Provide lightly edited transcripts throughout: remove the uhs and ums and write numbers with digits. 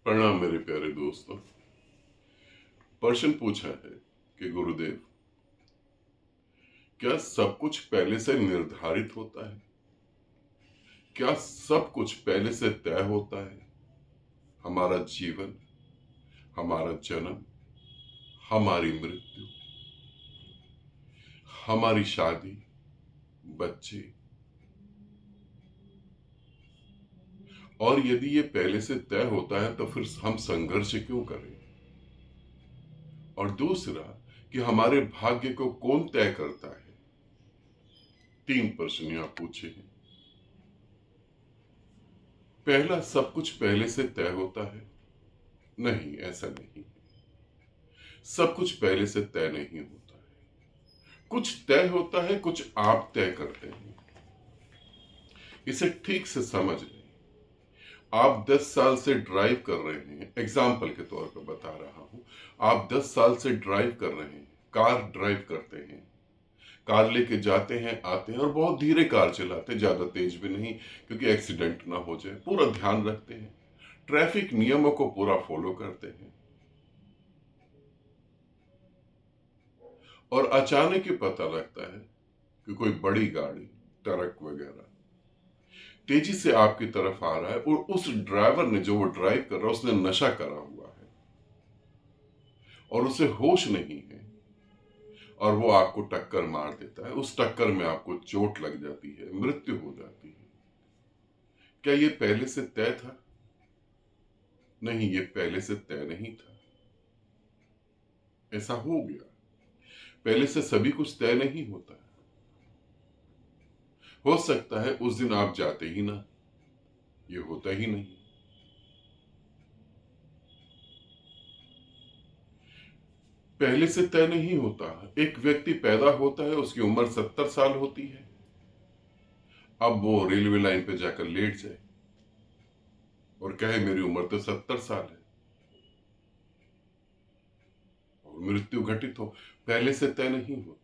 प्रणाम मेरे प्यारे दोस्तों। प्रश्न पूछा है कि गुरुदेव, क्या सब कुछ पहले से निर्धारित होता है? क्या सब कुछ पहले से तय होता है? हमारा जीवन, हमारा जन्म, हमारी मृत्यु, हमारी शादी, बच्चे, और यदि ये पहले से तय होता है तो फिर हम संघर्ष क्यों करें? और दूसरा, कि हमारे भाग्य को कौन तय करता है? 3 प्रश्न यहां पूछे हैं। पहला, सब कुछ पहले से तय होता है? नहीं, ऐसा नहीं है। सब कुछ पहले से तय नहीं होता है। कुछ तय होता है, कुछ आप तय करते हैं। इसे ठीक से समझ लें। आप 10 साल से ड्राइव कर रहे हैं, एग्जाम्पल के तौर पर बता रहा हूं। आप 10 साल से ड्राइव कर रहे हैं, कार ड्राइव करते हैं, कार लेके जाते हैं, आते हैं, और बहुत धीरे कार चलाते हैं, ज्यादा तेज भी नहीं, क्योंकि एक्सीडेंट ना हो जाए, पूरा ध्यान रखते हैं, ट्रैफिक नियमों को पूरा फॉलो करते हैं। और अचानक ही पता लगता है कि कोई बड़ी गाड़ी, ट्रक वगैरह तेजी से आपकी तरफ आ रहा है, और उस ड्राइवर ने, जो वो ड्राइव कर रहा है, उसने नशा करा हुआ है और उसे होश नहीं है, और वो आपको टक्कर मार देता है। उस टक्कर में आपको चोट लग जाती है, मृत्यु हो जाती है। क्या ये पहले से तय था? नहीं, ये पहले से तय नहीं था, ऐसा हो गया। पहले से सभी कुछ तय नहीं होता है। हो सकता है उस दिन आप जाते ही ना, ये होता ही नहीं। पहले से तय नहीं होता। एक व्यक्ति पैदा होता है, उसकी उम्र 70 साल होती है। अब वो रेलवे लाइन पे जाकर लेट जाए और कहे मेरी उम्र तो 70 साल है, और मृत्यु घटित हो, पहले से तय नहीं होता।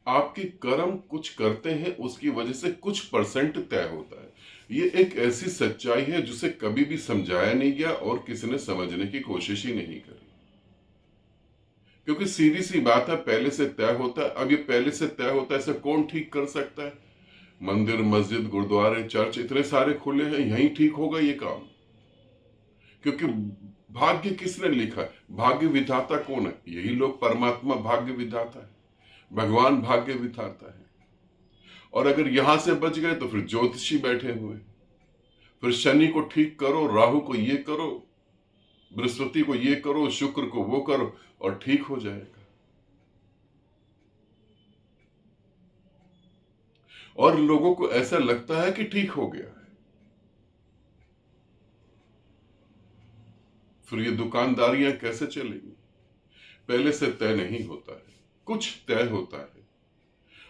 आपके कर्म कुछ करते हैं, उसकी वजह से कुछ परसेंट तय होता है। ये एक ऐसी सच्चाई है जिसे कभी भी समझाया नहीं गया और किसी ने समझने की कोशिश ही नहीं करी। क्योंकि सीधी सी बात है, पहले से तय होता है। अब ये पहले से तय होता है, इसे कौन ठीक कर सकता है? मंदिर, मस्जिद, गुरुद्वारे, चर्च इतने सारे खुले हैं, यहीं ठीक होगा ये काम? क्योंकि भाग्य किसने लिखा है? भाग्य विधाता कौन है? यही लोग। परमात्मा भाग्य विधाता है, भगवान भाग्य विधाता है। और अगर यहां से बच गए तो फिर ज्योतिषी बैठे हुए, फिर शनि को ठीक करो, राहु को ये करो, बृहस्पति को ये करो, शुक्र को वो करो, और ठीक हो जाएगा। और लोगों को ऐसा लगता है कि ठीक हो गया है। फिर ये दुकानदारियां कैसे चलेंगी? पहले से तय नहीं होता है, कुछ तय होता है,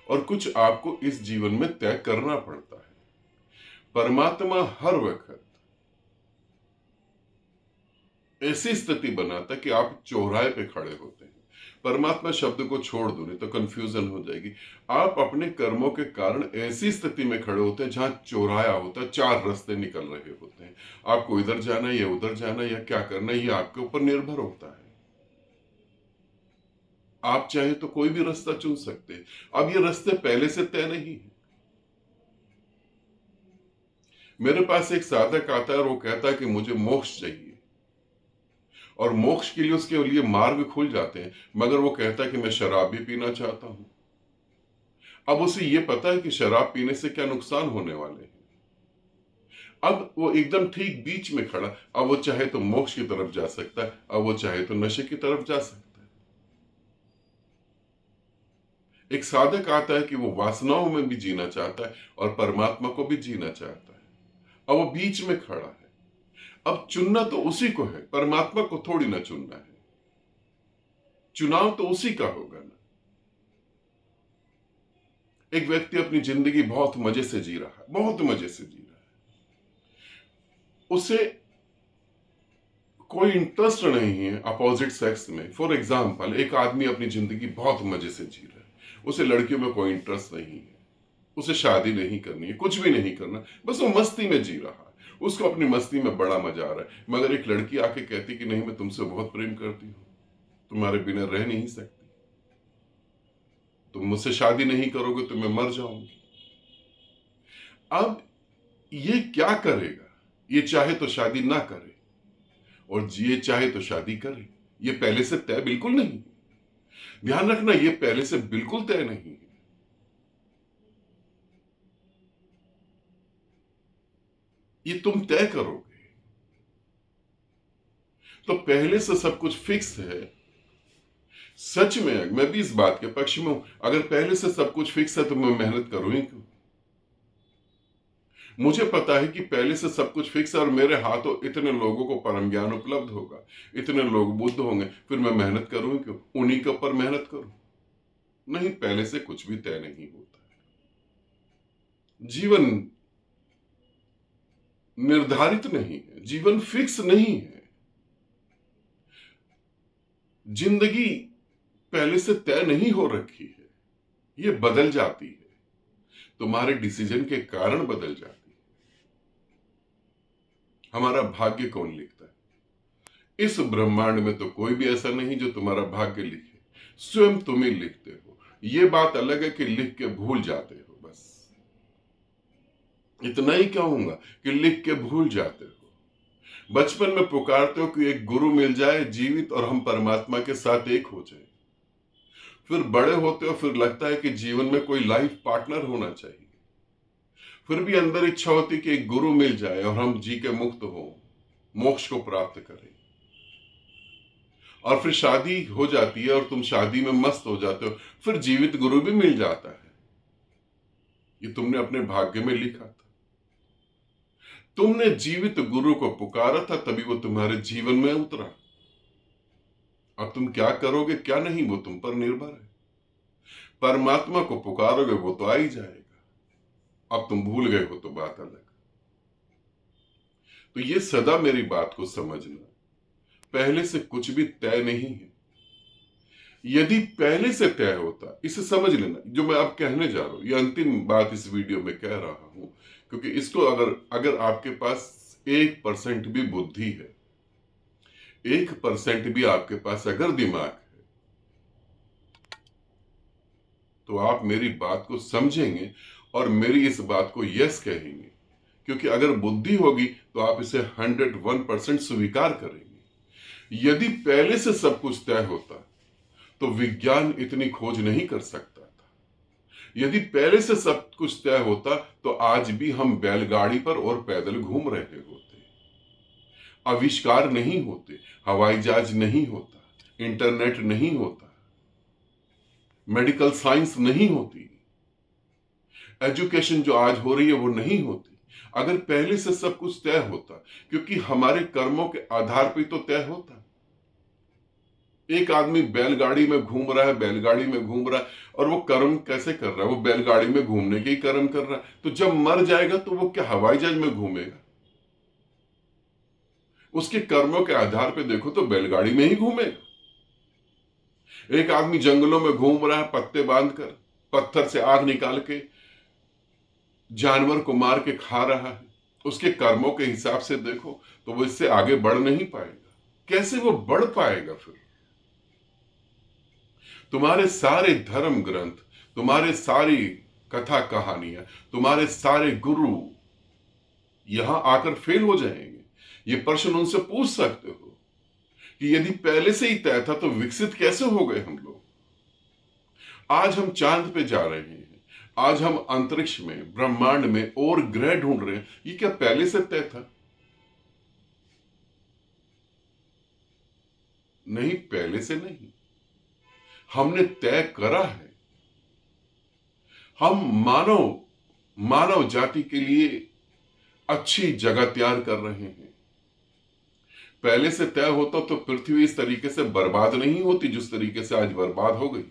और कुछ आपको इस जीवन में तय करना पड़ता है। परमात्मा हर वक्त ऐसी स्थिति बनाता है कि आप चौराहे पे खड़े होते हैं। परमात्मा शब्द को छोड़ दो, नहीं तो कंफ्यूजन हो जाएगी। आप अपने कर्मों के कारण ऐसी स्थिति में खड़े होते हैं जहां चौराहा होता है, 4 रास्ते निकल रहे होते हैं। आपको इधर जाना है या उधर जाना है या क्या करना है, ये आपके ऊपर निर्भर होता है। आप चाहे तो कोई भी रास्ता चुन सकते हैं। अब ये रास्ते पहले से तय नहीं है। मेरे पास एक साधक आता है और वो कहता है कि मुझे मोक्ष चाहिए, और मोक्ष के लिए उसके लिए मार्ग खुल जाते हैं, मगर वो कहता है कि मैं शराब भी पीना चाहता हूं। अब उसे ये पता है कि शराब पीने से क्या नुकसान होने वाले हैं। अब वो एकदम ठीक बीच में खड़ा। अब वो चाहे तो मोक्ष की तरफ जा सकता है, अब वो चाहे तो नशे की तरफ जा सकता है। एक साधक आता है कि वो वासनाओं में भी जीना चाहता है और परमात्मा को भी जीना चाहता है। अब वो बीच में खड़ा है। अब चुनना तो उसी को है, परमात्मा को थोड़ी ना चुनना है। चुनाव तो उसी का होगा ना। एक व्यक्ति अपनी जिंदगी बहुत मजे से जी रहा है, बहुत मजे से जी रहा है, उसे कोई इंटरेस्ट नहीं है अपोजिट सेक्स में। फॉर एग्जाम्पल, एक आदमी अपनी जिंदगी बहुत मजे से जी रहा है, उसे लड़कियों में कोई इंटरेस्ट नहीं है, उसे शादी नहीं करनी है, कुछ भी नहीं करना, बस वो मस्ती में जी रहा है, उसको अपनी मस्ती में बड़ा मजा आ रहा है। मगर एक लड़की आके कहती कि नहीं, मैं तुमसे बहुत प्रेम करती हूँ, तुम्हारे बिना रह नहीं सकती, तुम मुझसे शादी नहीं करोगे तो मैं मर जाऊंगी। अब ये क्या करेगा? ये चाहे तो शादी ना करे और ये चाहे तो शादी करे। ये पहले से तय बिल्कुल नहीं। ध्यान रखना, ये पहले से बिल्कुल तय नहीं है। ये तुम तय करोगे। तो पहले से सब कुछ फिक्स है। सच में मैं भी इस बात के पक्ष में हूं। अगर पहले से सब कुछ फिक्स है तो मैं मेहनत करूं ही क्यों? मुझे पता है कि पहले से सब कुछ फिक्स है और मेरे हाथों इतने लोगों को परम ज्ञान उपलब्ध होगा, इतने लोग बुद्ध होंगे, फिर मैं मेहनत करूं ही क्यों? उन्हीं के ऊपर मेहनत करूं? नहीं, पहले से कुछ भी तय नहीं होता। जीवन निर्धारित नहीं है, जीवन फिक्स नहीं है। जिंदगी पहले से तय नहीं हो रखी है, ये बदल जाती है, तुम्हारे डिसीजन के कारण बदल जाती है। हमारा भाग्य कौन लिखता है? इस ब्रह्मांड में तो कोई भी ऐसा नहीं जो तुम्हारा भाग्य लिखे, स्वयं तुम ही लिखते हो। ये बात अलग है कि लिख के भूल जाते हो, बस इतना ही कहूंगा कि लिख के भूल जाते हो। बचपन में पुकारते हो कि एक गुरु मिल जाए जीवित और हम परमात्मा के साथ एक हो जाए। फिर बड़े होते हो, फिर लगता है कि जीवन में कोई लाइफ पार्टनर होना चाहिए। फिर भी अंदर इच्छा होती कि एक गुरु मिल जाए और हम जी के मुक्त हो, मोक्ष को प्राप्त करें। और फिर शादी हो जाती है और तुम शादी में मस्त हो जाते हो, फिर जीवित गुरु भी मिल जाता है। ये तुमने अपने भाग्य में लिखा था। तुमने जीवित गुरु को पुकारा था, तभी वो तुम्हारे जीवन में उतरा। अब तुम क्या करोगे क्या नहीं, वो तुम पर निर्भर है। परमात्मा को पुकारोगे वो तो आ ही जाएगा। अब तुम भूल गए हो तो बात अलग। तो ये सदा मेरी बात को समझना, पहले से कुछ भी तय नहीं है। यदि पहले से तय होता, इसे समझ लेना, जो मैं अब कहने जा रहा हूं, ये अंतिम बात इस वीडियो में कह रहा हूं, क्योंकि इसको अगर अगर आपके पास 1% भी बुद्धि है, 1% भी आपके पास अगर दिमाग है, तो आप मेरी बात को समझेंगे और मेरी इस बात को यस कहेंगे। क्योंकि अगर बुद्धि होगी तो आप इसे 101% स्वीकार करेंगे। यदि पहले से सब कुछ तय होता तो विज्ञान इतनी खोज नहीं कर सकता था। यदि पहले से सब कुछ तय होता तो आज भी हम बैलगाड़ी पर और पैदल घूम रहे होते, आविष्कार नहीं होते, हवाई जहाज नहीं होता, इंटरनेट नहीं होता, मेडिकल साइंस नहीं होती, एजुकेशन जो आज हो रही है वो नहीं होती, अगर पहले से सब कुछ तय होता। क्योंकि हमारे कर्मों के आधार पर तो तय होता। एक आदमी बैलगाड़ी में घूम रहा है, बैलगाड़ी में घूम रहा है, और वो कर्म कैसे कर रहा है? वो बैलगाड़ी में घूमने के ही कर्म कर रहा है। तो जब मर जाएगा तो वो क्या हवाई जहाज में घूमेगा? उसके कर्मों के आधार पे देखो तो बैलगाड़ी में ही घूमेगा। एक आदमी जंगलों में घूम रहा है, पत्ते बांधकर, पत्थर से आग निकाल के जानवर को मार के खा रहा है, उसके कर्मों के हिसाब से देखो तो वो इससे आगे बढ़ नहीं पाएगा। कैसे वो बढ़ पाएगा? फिर तुम्हारे सारे धर्म ग्रंथ, तुम्हारे सारी कथा कहानियां, तुम्हारे सारे गुरु यहां आकर फेल हो जाएंगे। ये प्रश्न उनसे पूछ सकते हो कि यदि पहले से ही तय था तो विकसित कैसे हो गए हम लोग? आज हम चांद पे जा रहे हैं, आज हम अंतरिक्ष में, ब्रह्मांड में और ग्रह ढूंढ रहे हैं, ये क्या पहले से तय था? नहीं, पहले से नहीं, हमने तय करा है। हम मानव मानव जाति के लिए अच्छी जगह तैयार कर रहे हैं। पहले से तय होता तो पृथ्वी इस तरीके से बर्बाद नहीं होती जिस तरीके से आज बर्बाद हो गई।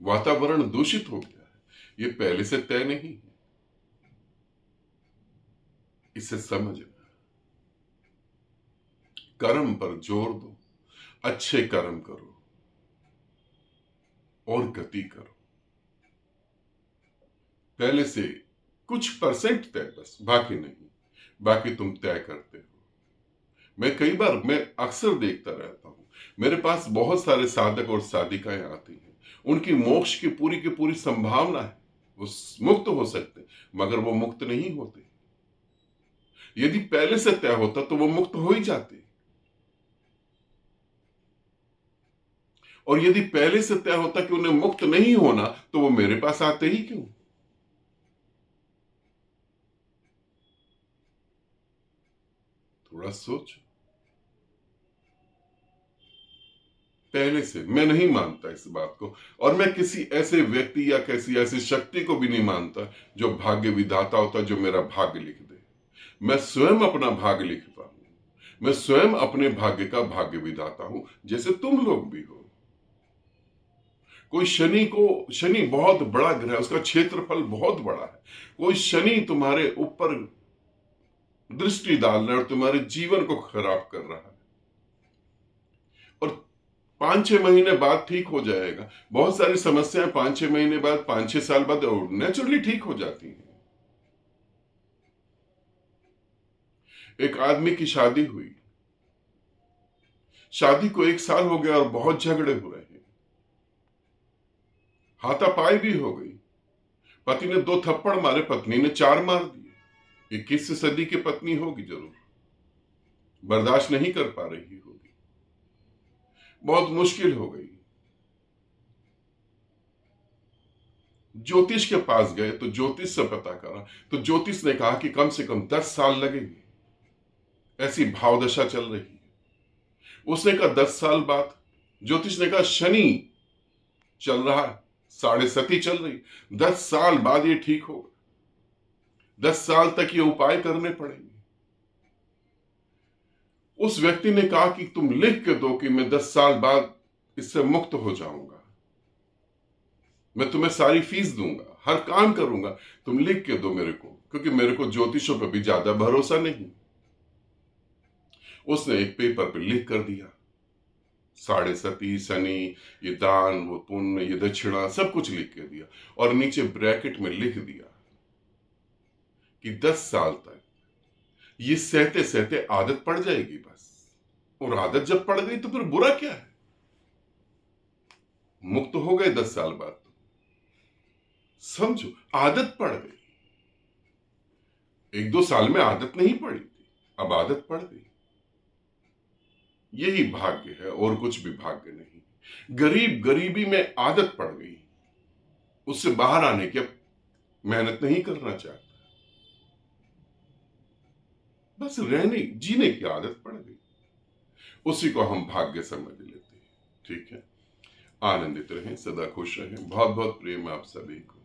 वातावरण दूषित हो गया है, ये पहले से तय नहीं है। इसे समझना, कर्म पर जोर दो, अच्छे कर्म करो और गति करो। पहले से कुछ परसेंट तय, बस, बाकी नहीं। बाकी तुम तय करते हो। मैं अक्सर देखता रहता हूं, मेरे पास बहुत सारे साधक और साधिकाएं आती हैं। उनकी मोक्ष की पूरी संभावना है, वो मुक्त हो सकते हैं, मगर वो मुक्त नहीं होते। यदि पहले से तय होता तो वो मुक्त हो ही जाते। और यदि पहले से तय होता कि उन्हें मुक्त नहीं होना, तो वो मेरे पास आते ही क्यों? थोड़ा सोच। पहले से मैं नहीं मानता इस बात को, और मैं किसी ऐसे व्यक्ति या किसी ऐसी शक्ति को भी नहीं मानता जो भाग्य विधाता होता, जो मेरा भाग्य लिख दे। मैं स्वयं अपना भाग्य लिखता हूं। मैं स्वयं अपने भाग्य का भाग्य विधाता हूं, जैसे तुम लोग भी हो। शनि बहुत बड़ा ग्रह है, उसका क्षेत्रफल बहुत बड़ा है। कोई शनि तुम्हारे ऊपर दृष्टि डाल रहा है और तुम्हारे जीवन को खराब कर रहा है, और 5-6 महीने बाद ठीक हो जाएगा। बहुत सारी समस्याएं 5-6 महीने बाद, 5-6 साल बाद नेचुरली ठीक हो जाती हैं। एक आदमी की शादी हुई, शादी को 1 साल हो गया और बहुत झगड़े हो रहे हैं, हाथापाई भी हो गई। पति ने 2 थप्पड़ मारे, पत्नी ने 4 मार दिए। 21वीं सदी की पत्नी होगी जरूर, बर्दाश्त नहीं कर पा रही होगी, बहुत मुश्किल हो गई। ज्योतिष के पास गए तो ज्योतिष से पता करा, तो ज्योतिष ने कहा कि कम से कम 10 साल लगेंगे, ऐसी भावदशा चल रही है। उसने कहा 10 साल बाद, ज्योतिष ने कहा शनि चल रहा है, 7.5 चल रही, 10 साल बाद ये ठीक होगा, 10 साल तक ये उपाय करने पड़ेंगे। उस व्यक्ति ने कहा कि तुम लिख के दो कि मैं 10 साल बाद इससे मुक्त हो जाऊंगा, मैं तुम्हें सारी फीस दूंगा, हर काम करूंगा, तुम लिख के दो मेरे को, क्योंकि मेरे को ज्योतिषों पर भी ज्यादा भरोसा नहीं। उसने एक पेपर पे लिख कर दिया, 7.5 शनि, ये दान, वो पुण्य, ये दक्षिणा, सब कुछ लिख के दिया, और नीचे ब्रैकेट में लिख दिया कि 10 साल तक ये सहते सहते आदत पड़ जाएगी बस। और आदत जब पड़ गई तो फिर बुरा क्या है? मुक्त हो गए 10 साल बाद। समझो, आदत पड़ गई। 1-2 साल में आदत नहीं पड़ी थी, अब आदत पड़ गई। यही भाग्य है, और कुछ भी भाग्य नहीं। गरीब गरीबी में आदत पड़ गई, उससे बाहर आने की अब मेहनत नहीं करना चाहता, बस रहने जीने की आदत पड़ गई। उसी को हम भाग्य समझ लेते हैं। ठीक है, आनंदित रहें, सदा खुश रहें। बहुत बहुत प्रेम आप सभी को।